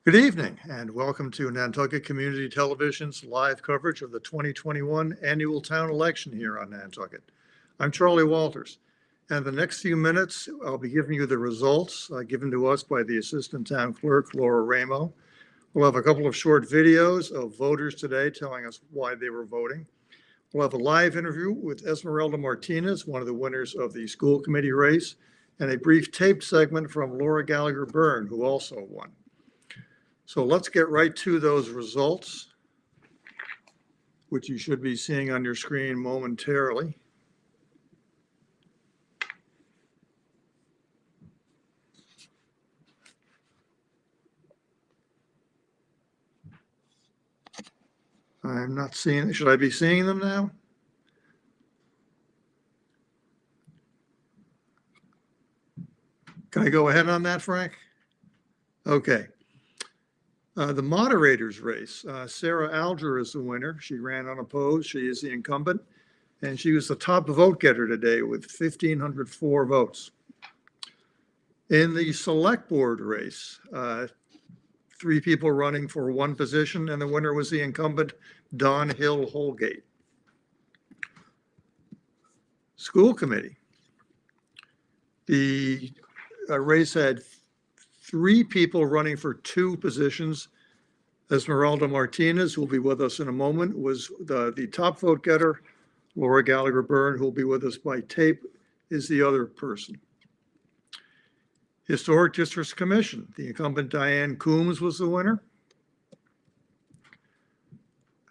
Good evening and welcome to Nantucket Community Television's live coverage of the 2021 annual town election here on Nantucket. I'm Charley Walters, and the next few minutes I'll be giving you the results given to us by the Assistant Town Clerk, Laura Ramo. We'll have a couple of short videos of voters today telling us why they were voting. We'll have a live interview with Esmerelda Martinez, one of the winners of the school committee race, and a brief taped segment from Laura Gallagher Byrne, who also won. So let's get right to those results, which you should be seeing on your screen momentarily. I'm not seeing, should I be seeing them now? Can I go ahead on that, Frank? Okay. The moderator's race, Sarah Alger is the winner. She ran unopposed. She is the incumbent, and she was the top vote getter today with 1,504 votes. In the select board race, 3 people running for one position, and the winner was the incumbent, Don Hill Holgate. School committee. The race had 3 people running for 2 positions. Esmerelda Martinez, who will be with us in a moment, was the top vote getter. Laura Gallagher Byrne, who will be with us by tape, is the other person. Historic Districts Commission, the incumbent Diane Coombs was the winner.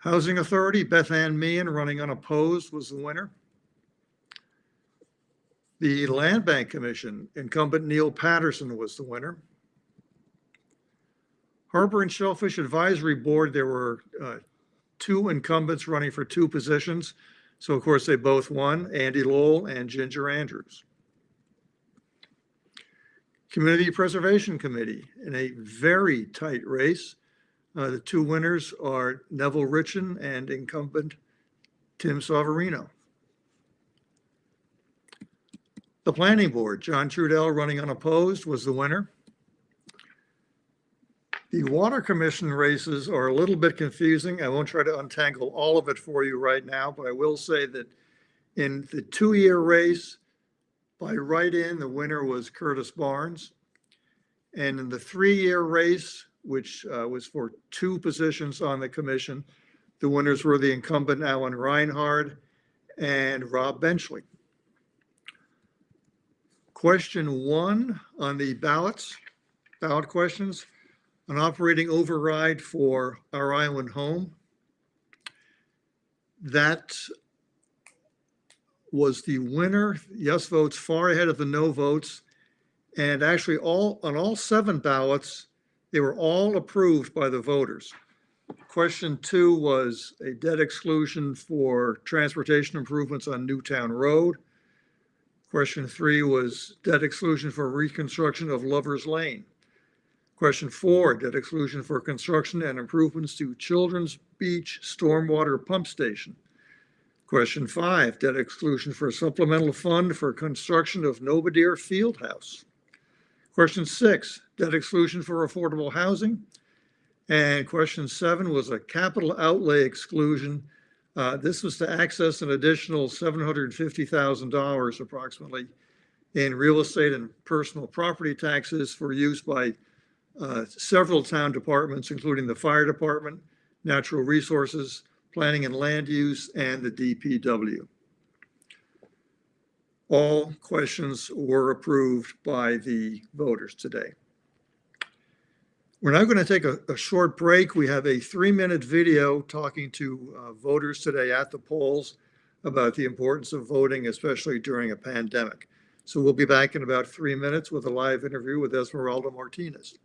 Housing Authority, Beth Meehan, running unopposed, was the winner. The Land Bank Commission, incumbent Neil Paterson was the winner. Harbor and Shellfish Advisory Board, there were 2 incumbents running for 2 positions. So of course they both won, Andy Lowell and Ginger Andrews. Community Preservation Committee, in a very tight race. The 2 winners are Neville Richin and incumbent Tim Savarino. The Planning Board, John Trudel, running unopposed, was the winner. The Water Commission races are a little bit confusing. I won't try to untangle all of it for you right now, but I will say that in the 2-year race, by write-in, the winner was Curtis Barnes. And in the 3-year race, which was for 2 positions on the commission, the winners were the incumbent Alan Reinhard and Rob Benchley. Question 1 on the ballot questions. An operating override for our island home. That was the winner. Yes votes far ahead of the no votes. And actually on all 7 ballots, they were all approved by the voters. Question 2 was a debt exclusion for transportation improvements on Newtown Road. Question 3 was debt exclusion for reconstruction of Lover's Lane. Question 4, debt exclusion for construction and improvements to Children's Beach Stormwater Pump Station. Question 5, debt exclusion for supplemental fund for construction of Novadear Fieldhouse. Question 6, debt exclusion for affordable housing. And question 7 was a capital outlay exclusion. This was to access an additional $750,000 approximately in real estate and personal property taxes for use by several town departments, including the fire department, natural resources, planning and land use, and the DPW. All questions were approved by the voters today. We're now going to take a short break. We have a 3-minute video talking to voters today at the polls about the importance of voting, especially during a pandemic. So we'll be back in about 3 minutes with a live interview with Esmerelda Martinez.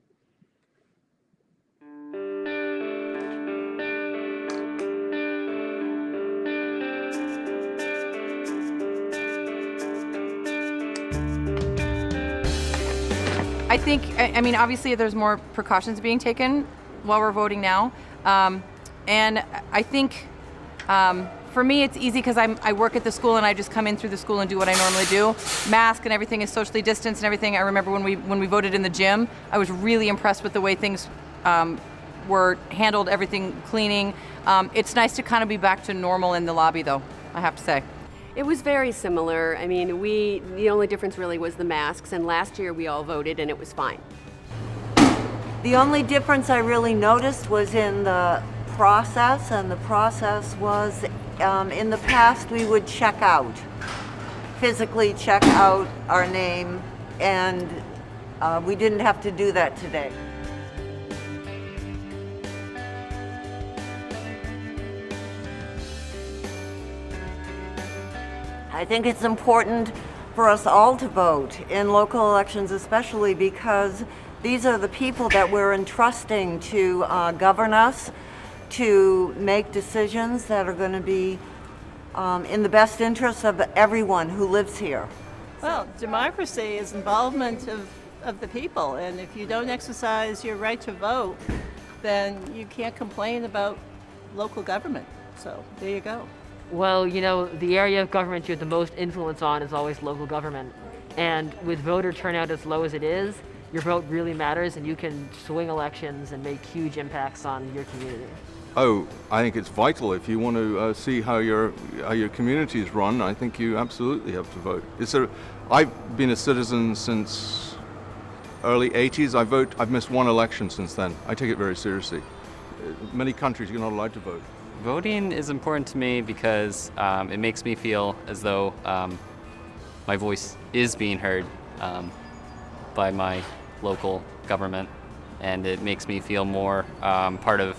I think, I mean, obviously there's more precautions being taken while we're voting now. And I think for me, it's easy because I work at the school and I just come in through the school and do what I normally do. Mask and everything is socially distanced and everything. I remember when we voted in the gym, I was really impressed with the way things were handled everything cleaning. It's nice to kind of be back to normal in the lobby, though, I have to say. It was very similar. I mean, the only difference really was the masks, and last year we all voted and it was fine. The only difference I really noticed was in the process, and the process was, in the past we would check out, physically check out our name, and we didn't have to do that today. I think it's important for us all to vote in local elections, especially because these are the people that we're entrusting to govern us, to make decisions that are going to be in the best interest of everyone who lives here. Well, democracy is involvement of the people, and if you don't exercise your right to vote, then you can't complain about local government. So there you go. Well, you know, the area of government you have the most influence on is always local government. And with voter turnout as low as it is, your vote really matters, and you can swing elections and make huge impacts on your community. Oh, I think it's vital. If you want to see how your community is run, I think you absolutely have to vote. I've been a citizen since early 80s. I've missed one election since then. I take it very seriously. Many countries you're not allowed to vote. Voting is important to me because it makes me feel as though my voice is being heard by my local government, and it makes me feel more part of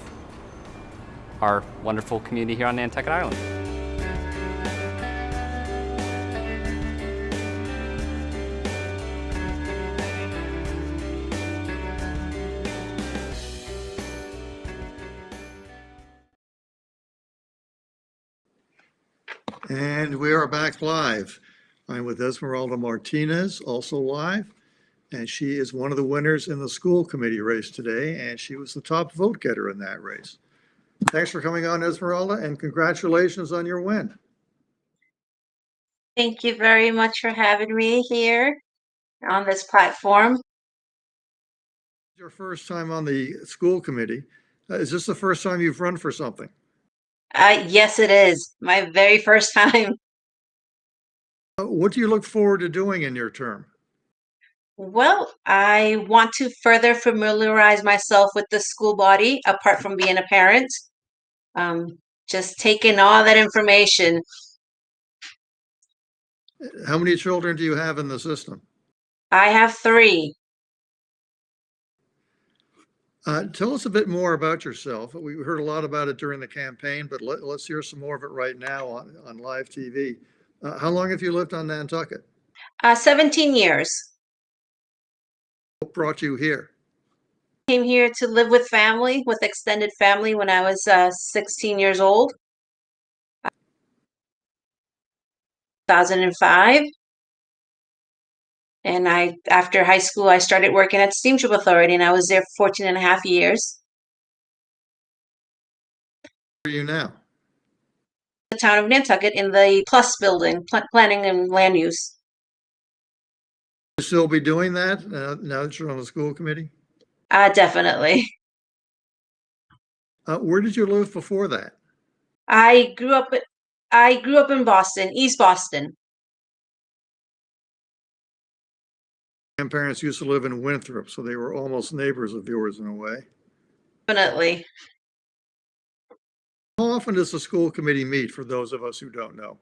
our wonderful community here on Nantucket Island. And we are back live. I'm with Esmerelda Martinez, also live, and she is one of the winners in the school committee race today, and she was the top vote getter in that race. Thanks for coming on, Esmerelda, and congratulations on your win. Thank you very much for having me here on this platform. Your first time on the school committee. Is this the first time you've run for something? Yes, it is. My very first time. What do you look forward to doing in your term? Well, I want to further familiarize myself with the school body, apart from being a parent. Just taking all that information. How many children do you have in the system? I have 3. Tell us a bit more about yourself. We heard a lot about it during the campaign, but let's hear some more of it right now on live TV. How long have you lived on Nantucket? 17 years. What brought you here? Came here to live with family, with extended family when I was 16 years old. 2005. And after high school, I started working at Steamship Authority, and I was there for 14 and a half years. Where are you now? The town of Nantucket in the Plus building, planning and land use. You still be doing that now that you're on the school committee? Definitely. Where did you live before that? I grew up in Boston, East Boston. Grandparents used to live in Winthrop, so they were almost neighbors of yours in a way. Definitely. How often does the school committee meet, for those of us who don't know?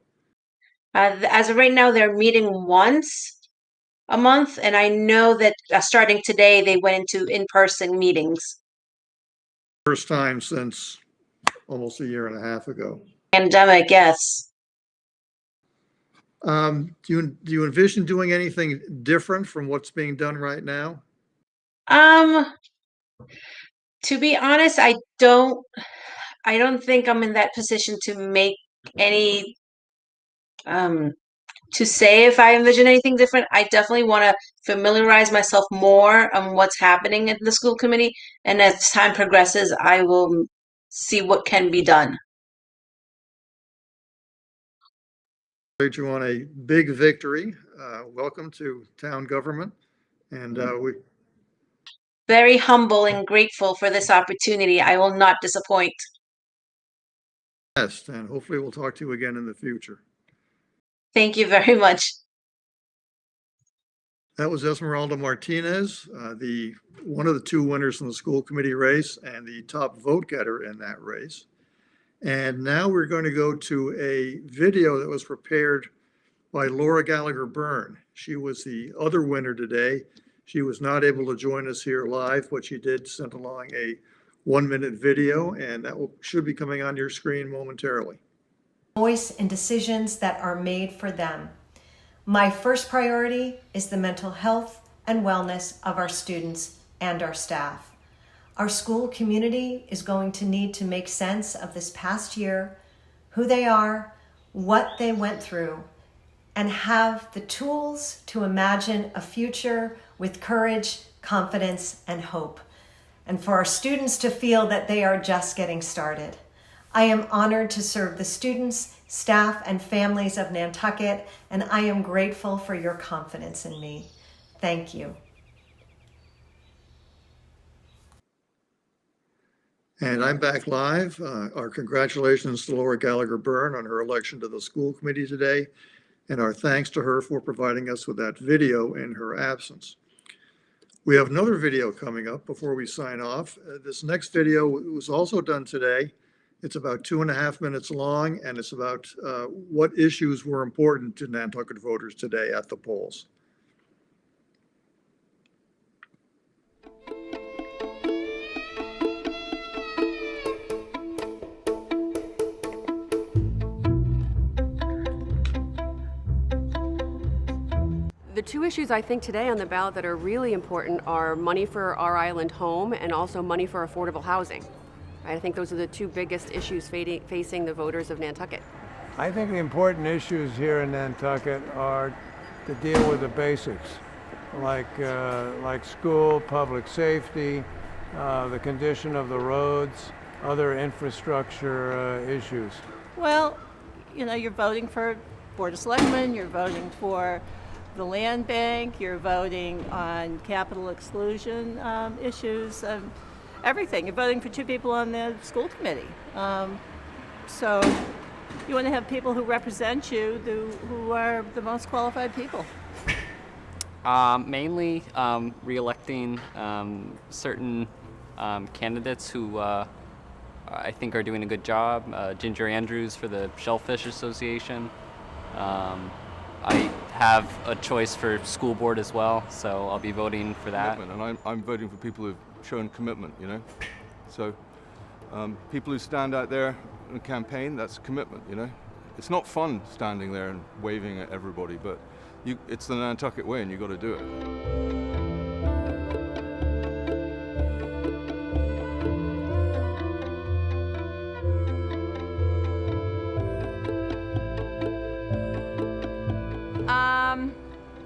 As of right now, they're meeting once a month, and I know that starting today, they went into in-person meetings. First time since almost a year and a half ago. Pandemic, yes. Do you envision doing anything different from what's being done right now? To be honest, I don't think I'm in that position to make any to say if I envision anything different. I definitely want to familiarize myself more on what's happening at the school committee, and as time progresses, I will see what can be done. You won a big victory. Welcome to town government, and very humble and grateful for this opportunity. I will not disappoint. Yes, and hopefully we'll talk to you again in the future. Thank you very much. That was Esmerelda Martinez, one of the two winners in the school committee race and the top vote getter in that race. And now we're going to go to a video that was prepared by Laura Gallagher Byrne. She was the other winner today. She was not able to join us here live, but she did send along a 1-minute video, and that should be coming on your screen momentarily. Voice in decisions that are made for them. My first priority is the mental health and wellness of our students and our staff. Our school community is going to need to make sense of this past year, who they are, what they went through, and have the tools to imagine a future with courage, confidence, and hope. And for our students to feel that they are just getting started. I am honored to serve the students, staff, and families of Nantucket, and I am grateful for your confidence in me. Thank you. And I'm back live. Our congratulations to Laura Gallagher Byrne on her election to the school committee today, and our thanks to her for providing us with that video in her absence. We have another video coming up before we sign off. This next video was also done today. It's about 2.5 minutes long, and it's about what issues were important to Nantucket voters today at the polls. The two issues I think today on the ballot that are really important are money for our island home and also money for affordable housing. I think those are the two biggest issues facing the voters of Nantucket. I think the important issues here in Nantucket are to deal with the basics, like school, public safety, the condition of the roads, other infrastructure issues. Well, you know, you're voting for Board of Selectmen, you're voting for the land bank, you're voting on capital exclusion issues, everything. You're voting for two people on the school committee. So you want to have people who represent you, who are the most qualified people. Mainly re-electing certain candidates who I think are doing a good job. Ginger Andrews for the Shellfish Association. I have a choice for school board as well, so I'll be voting for that. And I'm voting for people who've shown commitment, you know. So people who stand out there in a campaign, that's commitment, you know. It's not fun standing there and waving at everybody, but it's the Nantucket way and you've got to do it.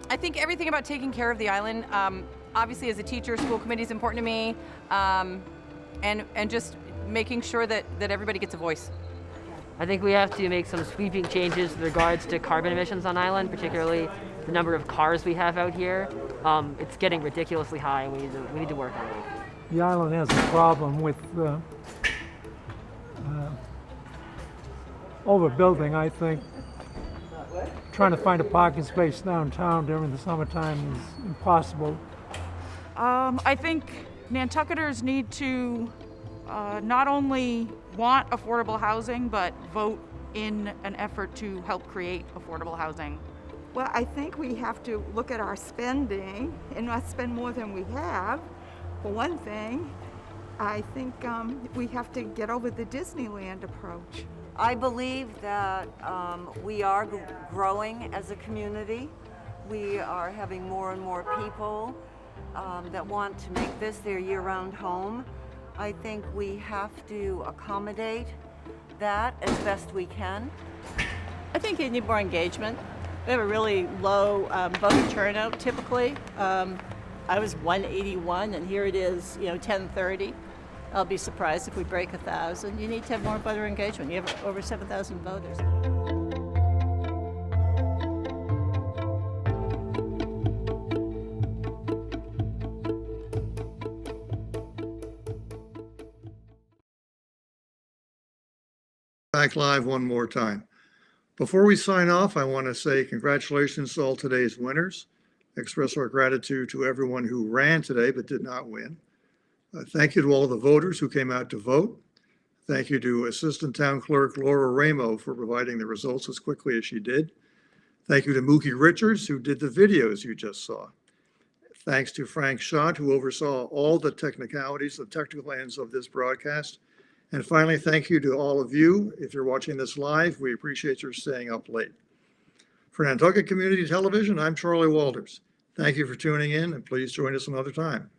I think everything about taking care of the island, obviously as a teacher, school committee is important to me, and just making sure that everybody gets a voice. I think we have to make some sweeping changes with regards to carbon emissions on island, particularly the number of cars we have out here. It's getting ridiculously high, and we need to work on it. The island has a problem with overbuilding, I think. Trying to find a parking space downtown during the summertime is impossible. I think Nantucketers need to not only want affordable housing, but vote in an effort to help create affordable housing. Well, I think we have to look at our spending and not spend more than we have, for one thing. I think we have to get over the Disneyland approach. I believe that we are growing as a community. We are having more and more people that want to make this their year-round home. I think we have to accommodate that as best we can. I think you need more engagement. We have a really low voter turnout typically. I was 181 and here it is, 1030. I'll be surprised if we break 1,000. You need to have more voter engagement. You have over 7,000 voters. back live one more time. Before we sign off, I want to say congratulations to all today's winners. Express our gratitude to everyone who ran today but did not win. Thank you to all the voters who came out to vote. Thank you to Assistant Town Clerk Laura Ramo for providing the results as quickly as she did. Thank you to Mookie Richards, who did the videos you just saw. Thanks to Frank Schott, who oversaw all the technicalities, the technical ends of this broadcast. And finally, thank you to all of you. If you're watching this live, we appreciate your staying up late. For Nantucket Community Television, I'm Charley Walters. Thank you for tuning in, and please join us another time.